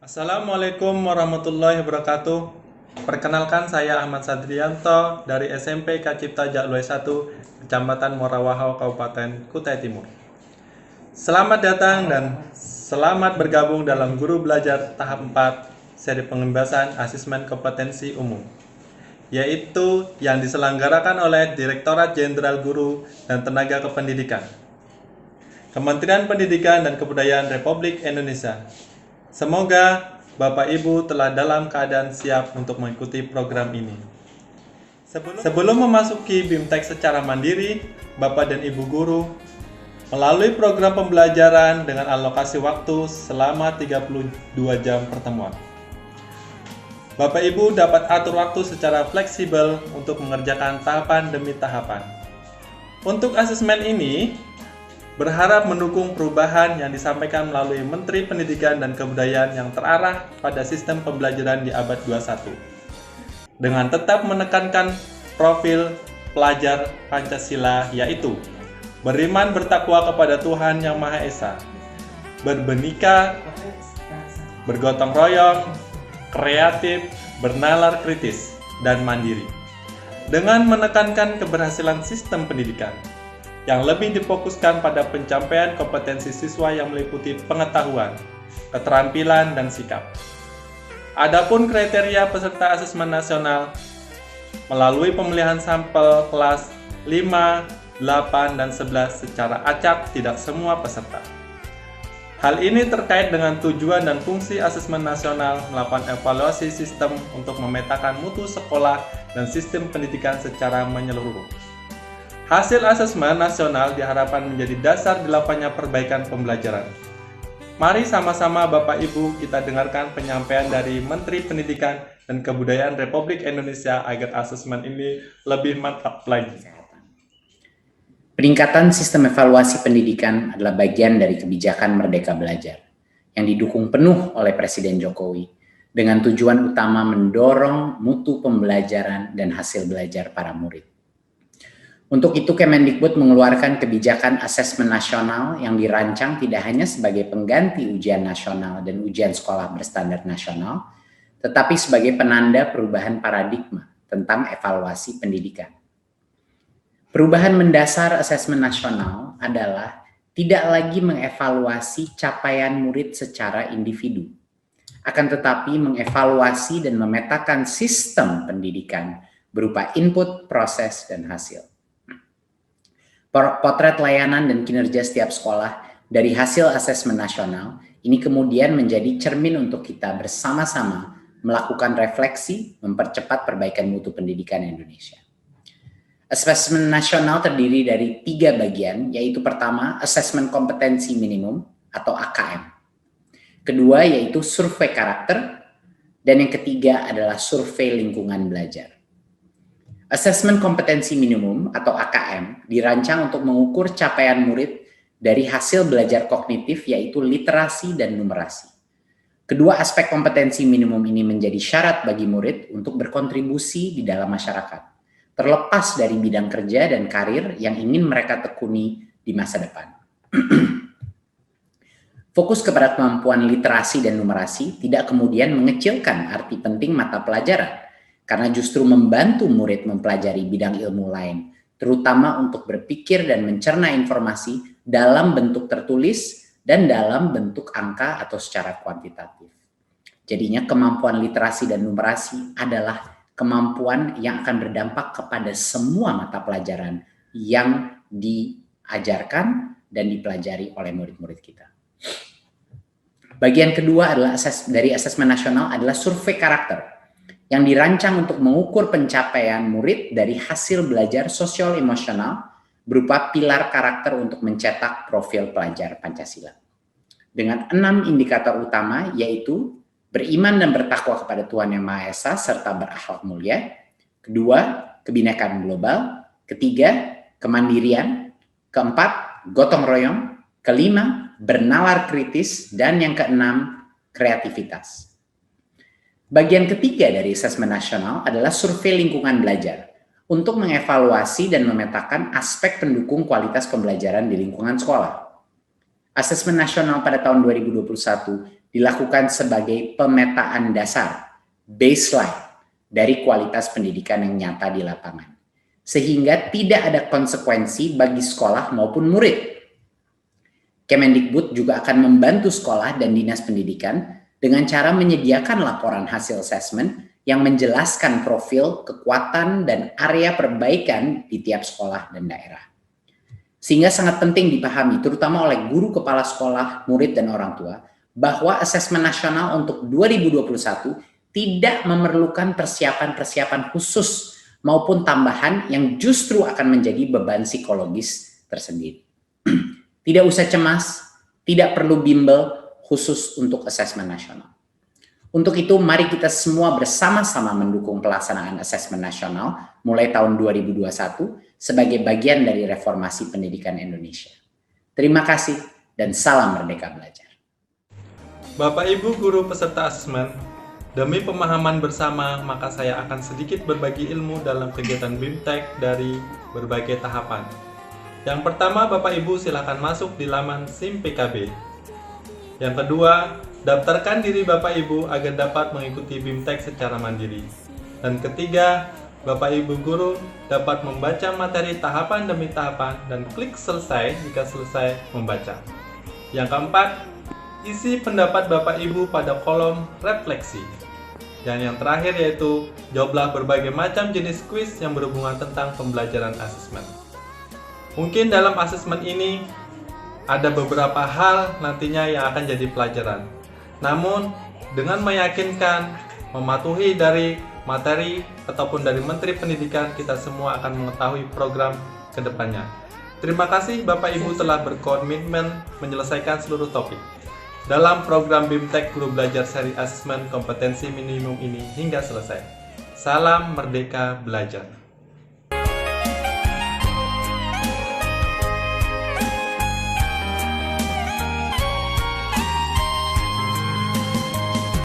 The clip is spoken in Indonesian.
Assalamualaikum warahmatullahi wabarakatuh. Perkenalkan saya Ahmad Sadrianto dari SMP Kacipta Jakloi 1, Kecamatan Morawahau, Kabupaten Kutai Timur. Selamat datang dan selamat bergabung dalam Guru Belajar tahap 4 seri pengembasan asesmen kompetensi umum, yaitu yang diselenggarakan oleh Direktorat Jenderal Guru dan Tenaga Kependidikan, Kementerian Pendidikan dan Kebudayaan Republik Indonesia. Semoga Bapak Ibu telah dalam keadaan siap untuk mengikuti program ini. Sebelum memasuki BIMTEK secara mandiri, Bapak dan Ibu guru melalui program pembelajaran dengan alokasi waktu selama 32 jam pertemuan. Bapak Ibu dapat atur waktu secara fleksibel untuk mengerjakan tahapan demi tahapan. Untuk asesmen ini, berharap mendukung perubahan yang disampaikan melalui Menteri Pendidikan dan Kebudayaan yang terarah pada sistem pembelajaran di abad 21, dengan tetap menekankan profil pelajar Pancasila, yaitu beriman bertakwa kepada Tuhan Yang Maha Esa, berbenika, bergotong royong, kreatif, bernalar kritis, dan mandiri, dengan menekankan keberhasilan sistem pendidikan yang lebih difokuskan pada pencapaian kompetensi siswa yang meliputi pengetahuan, keterampilan, dan sikap. Adapun kriteria peserta asesmen nasional melalui pemilihan sampel kelas 5, 8, dan 11 secara acak tidak semua peserta. Hal ini terkait dengan tujuan dan fungsi asesmen nasional melakukan evaluasi sistem untuk memetakan mutu sekolah dan sistem pendidikan secara menyeluruh. Hasil asesmen nasional diharapkan menjadi dasar dilakukannya perbaikan pembelajaran. Mari sama-sama Bapak Ibu kita dengarkan penyampaian dari Menteri Pendidikan dan Kebudayaan Republik Indonesia agar asesmen ini lebih mantap lagi. Peningkatan sistem evaluasi pendidikan adalah bagian dari kebijakan Merdeka Belajar yang didukung penuh oleh Presiden Jokowi dengan tujuan utama mendorong mutu pembelajaran dan hasil belajar para murid. Untuk itu, Kemendikbud mengeluarkan kebijakan asesmen nasional yang dirancang tidak hanya sebagai pengganti ujian nasional dan ujian sekolah berstandar nasional, tetapi sebagai penanda perubahan paradigma tentang evaluasi pendidikan. Perubahan mendasar asesmen nasional adalah tidak lagi mengevaluasi capaian murid secara individu, akan tetapi mengevaluasi dan memetakan sistem pendidikan berupa input, proses, dan hasil. Potret layanan dan kinerja setiap sekolah dari hasil asesmen nasional ini kemudian menjadi cermin untuk kita bersama-sama melakukan refleksi, mempercepat perbaikan mutu pendidikan Indonesia. Asesmen nasional terdiri dari 3 bagian, yaitu pertama, asesmen kompetensi minimum atau AKM. Kedua, yaitu survei karakter. Dan yang ketiga adalah survei lingkungan belajar. Asesmen kompetensi minimum atau AKM dirancang untuk mengukur capaian murid dari hasil belajar kognitif, yaitu literasi dan numerasi. Kedua aspek kompetensi minimum ini menjadi syarat bagi murid untuk berkontribusi di dalam masyarakat, terlepas dari bidang kerja dan karir yang ingin mereka tekuni di masa depan. Fokus kepada kemampuan literasi dan numerasi tidak kemudian mengecilkan arti penting mata pelajaran, karena justru membantu murid mempelajari bidang ilmu lain, terutama untuk berpikir dan mencerna informasi dalam bentuk tertulis dan dalam bentuk angka atau secara kuantitatif. Jadinya kemampuan literasi dan numerasi adalah kemampuan yang akan berdampak kepada semua mata pelajaran yang diajarkan dan dipelajari oleh murid-murid kita. Bagian kedua adalah dari asesmen nasional adalah survei karakter, yang dirancang untuk mengukur pencapaian murid dari hasil belajar sosial emosional berupa pilar karakter untuk mencetak profil pelajar Pancasila. Dengan 6 indikator utama, yaitu beriman dan bertakwa kepada Tuhan Yang Maha Esa serta berakhlak mulia. Kedua, kebinekaan global. Ketiga, kemandirian. Keempat, gotong royong. Kelima, bernalar kritis. Dan yang keenam, kreativitas. Bagian ketiga dari asesmen nasional adalah survei lingkungan belajar untuk mengevaluasi dan memetakan aspek pendukung kualitas pembelajaran di lingkungan sekolah. Asesmen nasional pada tahun 2021 dilakukan sebagai pemetaan dasar, baseline, dari kualitas pendidikan yang nyata di lapangan. Sehingga tidak ada konsekuensi bagi sekolah maupun murid. Kemendikbud juga akan membantu sekolah dan dinas pendidikan dengan cara menyediakan laporan hasil asesmen yang menjelaskan profil, kekuatan, dan area perbaikan di tiap sekolah dan daerah. Sehingga sangat penting dipahami, terutama oleh guru kepala sekolah, murid, dan orang tua, bahwa asesmen nasional untuk 2021 tidak memerlukan persiapan-persiapan khusus maupun tambahan yang justru akan menjadi beban psikologis tersendiri. Tidak usah cemas, tidak perlu bimbel khusus untuk asesmen nasional. Untuk itu, mari kita semua bersama-sama mendukung pelaksanaan asesmen nasional mulai tahun 2021 sebagai bagian dari reformasi pendidikan Indonesia. Terima kasih dan salam Merdeka Belajar. Bapak Ibu guru peserta asesmen, demi pemahaman bersama, maka saya akan sedikit berbagi ilmu dalam kegiatan BIMTEK dari berbagai tahapan. Yang pertama, Bapak Ibu silakan masuk di laman SIM PKB. Yang kedua, daftarkan diri Bapak Ibu agar dapat mengikuti BIMTEK secara mandiri. Dan ketiga, Bapak Ibu guru dapat membaca materi tahapan demi tahapan dan klik selesai jika selesai membaca. Yang keempat, isi pendapat Bapak Ibu pada kolom refleksi. Dan yang terakhir yaitu, jawablah berbagai macam jenis kuis yang berhubungan tentang pembelajaran asesmen. Mungkin dalam asesmen ini ada beberapa hal nantinya yang akan jadi pelajaran. Namun, dengan meyakinkan, mematuhi dari materi ataupun dari Menteri Pendidikan, kita semua akan mengetahui program ke depannya. Terima kasih Bapak Ibu telah berkomitmen menyelesaikan seluruh topik dalam program BIMTEK Guru Belajar Seri Asesmen Kompetensi Minimum ini hingga selesai. Salam Merdeka Belajar.